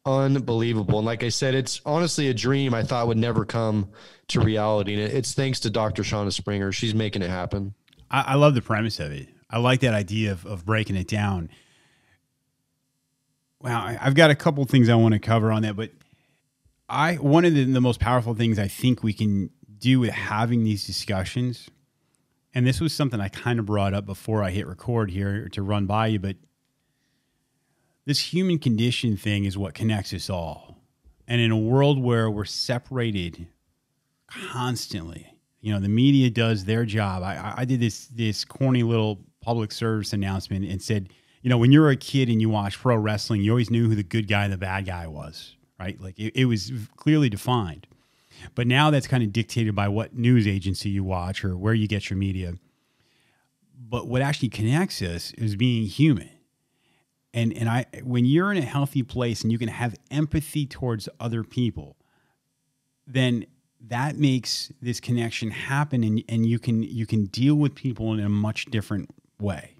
unbelievable. And like I said, it's honestly a dream I thought would never come to reality. And it's thanks to Dr. Shauna Springer. She's making it happen. I love the premise of it. I like that idea of breaking it down. Wow, I've got a couple things I want to cover on that, but one of the most powerful things I think we can do with having these discussions, and this was something I kind of brought up before I hit record here to run by you, but this human condition thing is what connects us all. And in a world where we're separated constantly, the media does their job. I did this corny little public service announcement and said, when you were a kid and you watched pro wrestling, you always knew who the good guy and the bad guy was, right? Like it was clearly defined. But now that's kind of dictated by what news agency you watch or where you get your media. But what actually connects us is being human. And when you're in a healthy place and you can have empathy towards other people, then that makes this connection happen, and you can deal with people in a much different way.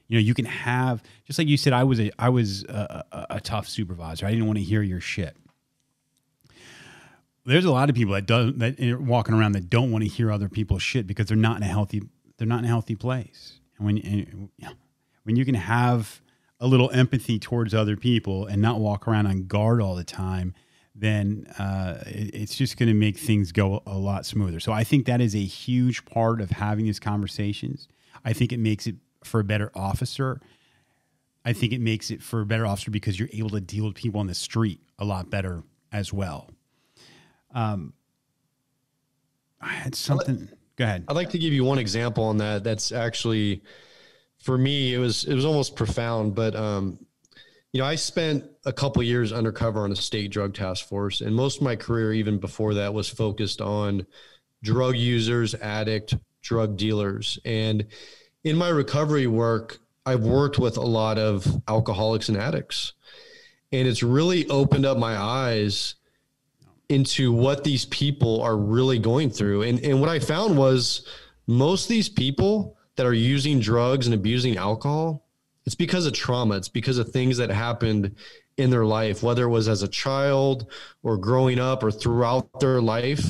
You can have, just like you said, I was a tough supervisor. I didn't want to hear your shit. There's a lot of people that are walking around that don't want to hear other people's shit because they're not in a healthy place. And when you can have a little empathy towards other people and not walk around on guard all the time, then it's just going to make things go a lot smoother. So I think that is a huge part of having these conversations. I think it makes it for a better officer. I think it makes it for a better officer because you're able to deal with people on the street a lot better as well. I had something. Go ahead. I'd like to give you one example on that. That's actually, for me, it was almost profound. But I spent a couple years undercover on a state drug task force, and most of my career, even before that, was focused on drug users, addict, drug dealers. And in my recovery work, I've worked with a lot of alcoholics and addicts, and it's really opened up my eyes into what these people are really going through. And what I found was most of these people that are using drugs and abusing alcohol, it's because of trauma. It's because of things that happened in their life, whether it was as a child or growing up or throughout their life.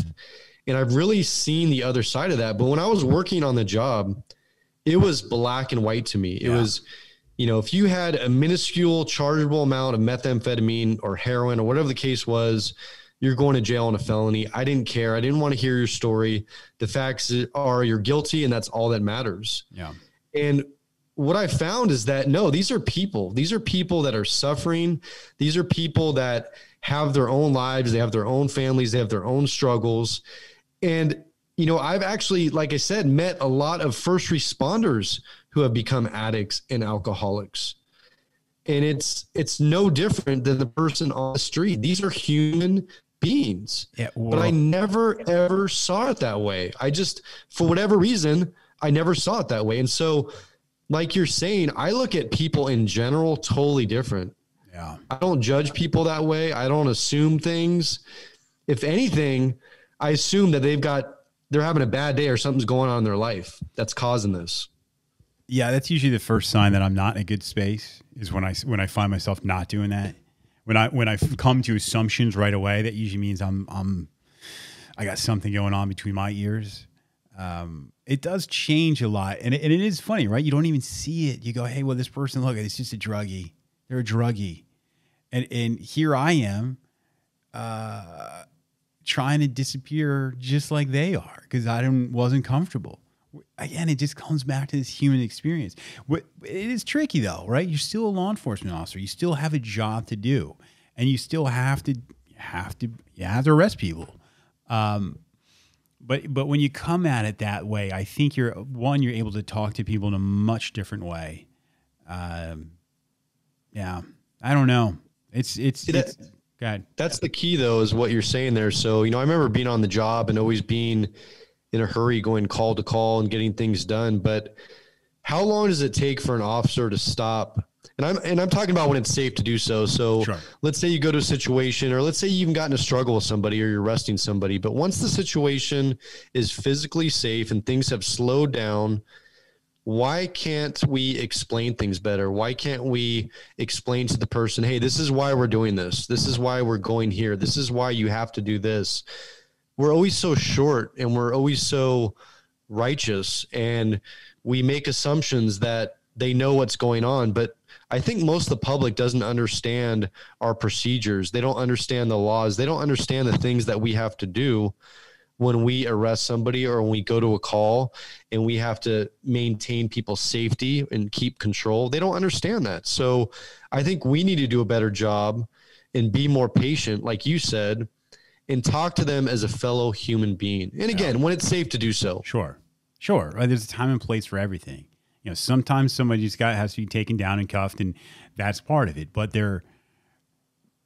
And I've really seen the other side of that. But when I was working on the job, it was black and white to me. It was, if you had a minuscule chargeable amount of methamphetamine or heroin or whatever the case was, you're going to jail on a felony. I didn't care. I didn't want to hear your story. The facts are you're guilty, and that's all that matters. Yeah. And what I found is that, no, these are people. These are people that are suffering. These are people that have their own lives. They have their own families. They have their own struggles. And, I've actually, like I said, met a lot of first responders who have become addicts and alcoholics. And it's no different than the person on the street. These are human beings. Yeah, but I never, ever saw it that way. I just, for whatever reason, I never saw it that way. And so, like you're saying, I look at people in general totally different. Yeah. I don't judge people that way. I don't assume things. If anything, I assume that they're having a bad day or something's going on in their life that's causing this. Yeah, that's usually the first sign that I'm not in a good space, is when I find myself not doing that. When I come to assumptions right away, that usually means I got something going on between my ears. It does change a lot, and it is funny, right? You don't even see it. You go, hey, well, this person, look, it's just a druggie. They're a druggie, and here I am, trying to disappear just like they are because I wasn't comfortable. Again, it just comes back to this human experience. It is tricky though, right? You're still a law enforcement officer. You still have a job to do, and you still have to arrest people. But when you come at it that way, I think you're able to talk to people in a much different way. Yeah, I don't know. It's go ahead. That's the key though, is what you're saying there. So, I remember being on the job and always being in a hurry, going call to call and getting things done. But how long does it take for an officer to stop? And I'm talking about when it's safe to do so. So sure. Let's say you go to a situation, or let's say you even got in a struggle with somebody or you're arresting somebody. But once the situation is physically safe and things have slowed down, why can't we explain things better? Why can't we explain to the person, hey, this is why we're doing this. This is why we're going here. This is why you have to do this. We're always so short, and we're always so righteous, and we make assumptions that they know what's going on, but I think most of the public doesn't understand our procedures. They don't understand the laws. They don't understand the things that we have to do when we arrest somebody or when we go to a call and we have to maintain people's safety and keep control. They don't understand that. So I think we need to do a better job and be more patient, like you said, and talk to them as a fellow human being. And again, when it's safe to do so. Sure. Right? There's a time and place for everything. You know, sometimes somebody's has to be taken down and cuffed, and that's part of it. But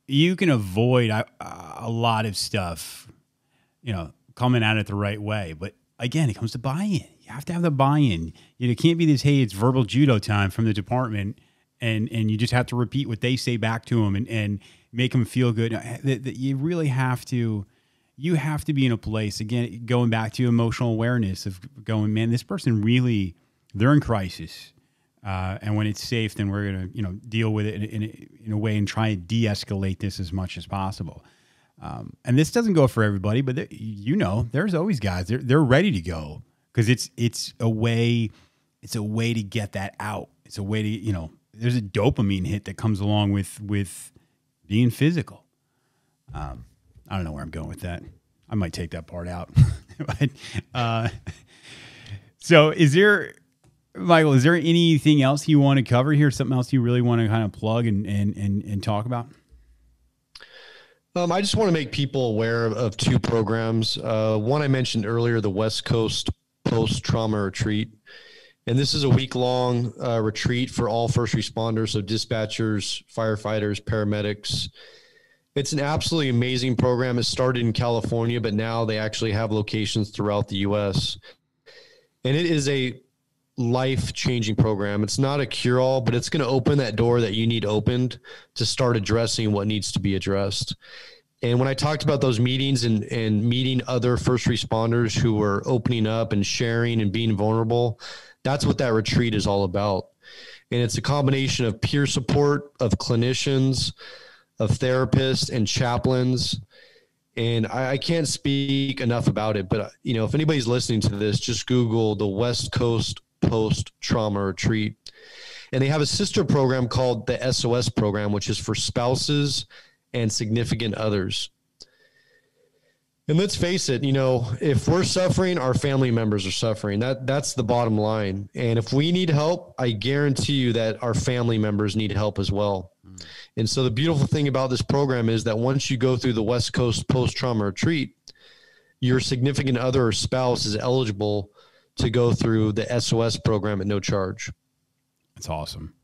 you can avoid a lot of stuff, you know, coming at it the right way. But again, it comes to buy-in. You have to have the buy-in. It can't be this, hey, it's verbal judo time from the department, and you just have to repeat what they say back to them and make them feel good. You really have to. You have to be in a place, again, going back to emotional awareness of going, man, this person really, they're in crisis. And when it's safe, then we're going to, deal with it in a way and try and de-escalate this as much as possible. And this doesn't go for everybody, but there's always guys, they're ready to go because it's a way to get that out. It's a way to, there's a dopamine hit that comes along with being physical. I don't know where I'm going with that. I might take that part out. But, so Michael, is there anything else you want to cover here? Something else you really want to kind of plug and talk about? I just want to make people aware of two programs. One I mentioned earlier, the West Coast Post-Trauma Retreat. And this is a week-long retreat for all first responders, so dispatchers, firefighters, paramedics. It's an absolutely amazing program. It started in California, but now they actually have locations throughout the U.S. And it is a life-changing program. It's not a cure-all, but it's going to open that door that you need opened to start addressing what needs to be addressed. And when I talked about those meetings and meeting other first responders who were opening up and sharing and being vulnerable, that's what that retreat is all about. And it's a combination of peer support, of clinicians, of therapists and chaplains. And I can't speak enough about it, but if anybody's listening to this, just Google the West Coast Post-Trauma Retreat. And they have a sister program called the SOS program, which is for spouses and significant others. And let's face it, if we're suffering, our family members are suffering. That's the bottom line. And if we need help, I guarantee you that our family members need help as well. And so the beautiful thing about this program is that once you go through the West Coast Post-Trauma Retreat, your significant other or spouse is eligible to go through the SOS program at no charge. That's awesome.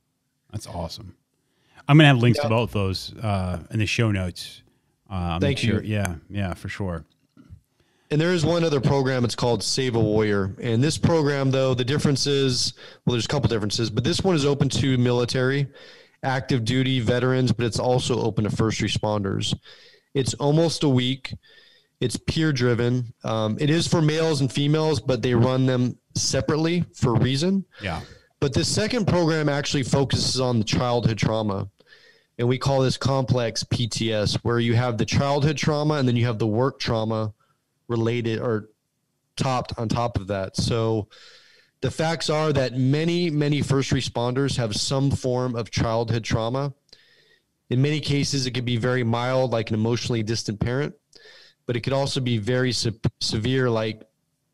I'm going to have links to both those in the show notes. Thank you. Yeah, for sure. And there is one other program. It's called Save a Warrior. And this program, though, the difference is, there's a couple differences, but this one is open to military, active duty veterans, but it's also open to first responders. It's almost a week. It's peer driven. It is for males and females, but they run them separately for a reason. Yeah. But this second program actually focuses on the childhood trauma. And we call this complex PTS, where you have the childhood trauma and then you have the work trauma related or topped on top of that. So the facts are that many, many first responders have some form of childhood trauma. In many cases, it could be very mild, like an emotionally distant parent, but it could also be very severe, like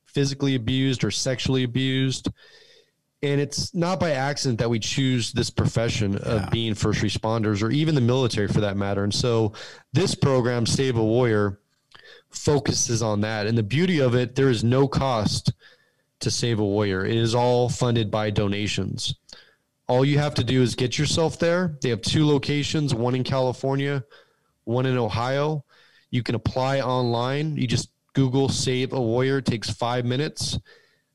physically abused or sexually abused. And it's not by accident that we choose this profession of being first responders or even the military for that matter. And so this program, Save a Warrior, focuses on that. And the beauty of it, there is no cost to Save a Warrior. It is all funded by donations. All you have to do is get yourself there. They have 2 locations, one in California, one in Ohio. You can apply online. You just Google Save a Warrior. It takes 5 minutes.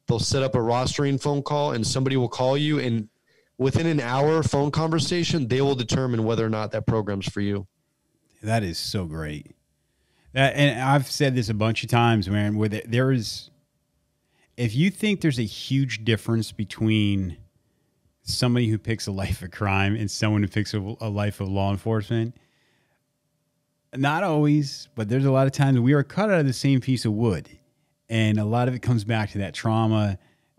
They'll set up a rostering phone call and somebody will call you, and within an hour phone conversation, they will determine whether or not that program's for you. That is so great. And I've said this a bunch of times, man, where there is, if you think there's a huge difference between somebody who picks a life of crime and someone who picks a life of law enforcement, not always, but there's a lot of times we are cut out of the same piece of wood. And a lot of it comes back to that trauma,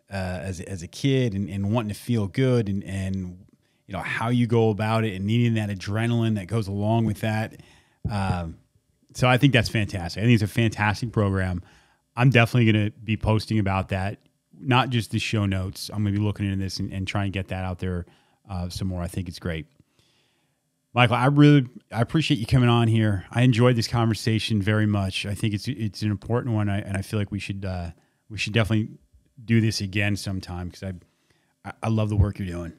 as a kid and wanting to feel good and you know, how you go about it and needing that adrenaline that goes along with that. So I think that's fantastic. I think it's a fantastic program. I'm definitely going to be posting about that, not just the show notes. I'm going to be looking into this and trying to get that out there some more. I think it's great. Michael, I appreciate you coming on here. I enjoyed this conversation very much. I think it's an important one, and I feel like we should definitely do this again sometime because I love the work you're doing.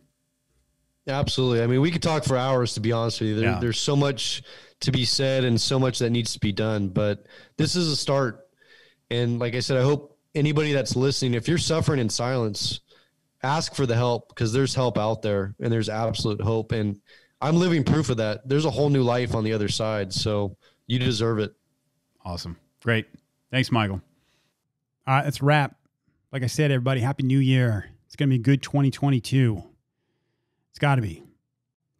Absolutely. I mean, we could talk for hours, to be honest with you. There's so much to be said and so much that needs to be done, but this is a start. And like I said, I hope anybody that's listening, if you're suffering in silence, ask for the help, because there's help out there and there's absolute hope. And I'm living proof of that. There's a whole new life on the other side. So you deserve it. Awesome. Great. Thanks, Michael. All right, that's a wrap. Like I said, everybody, Happy New Year. It's going to be a good 2022. It's got to be.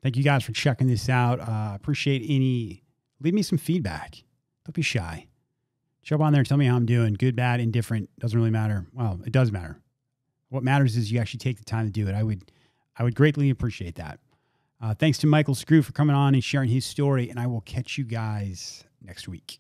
Thank you guys for checking this out. Appreciate leave me some feedback. Don't be shy. Jump on there and tell me how I'm doing. Good, bad, indifferent. Doesn't really matter. Well, it does matter. What matters is you actually take the time to do it. I would greatly appreciate that. Thanks to Michael Sugrue for coming on and sharing his story, and I will catch you guys next week.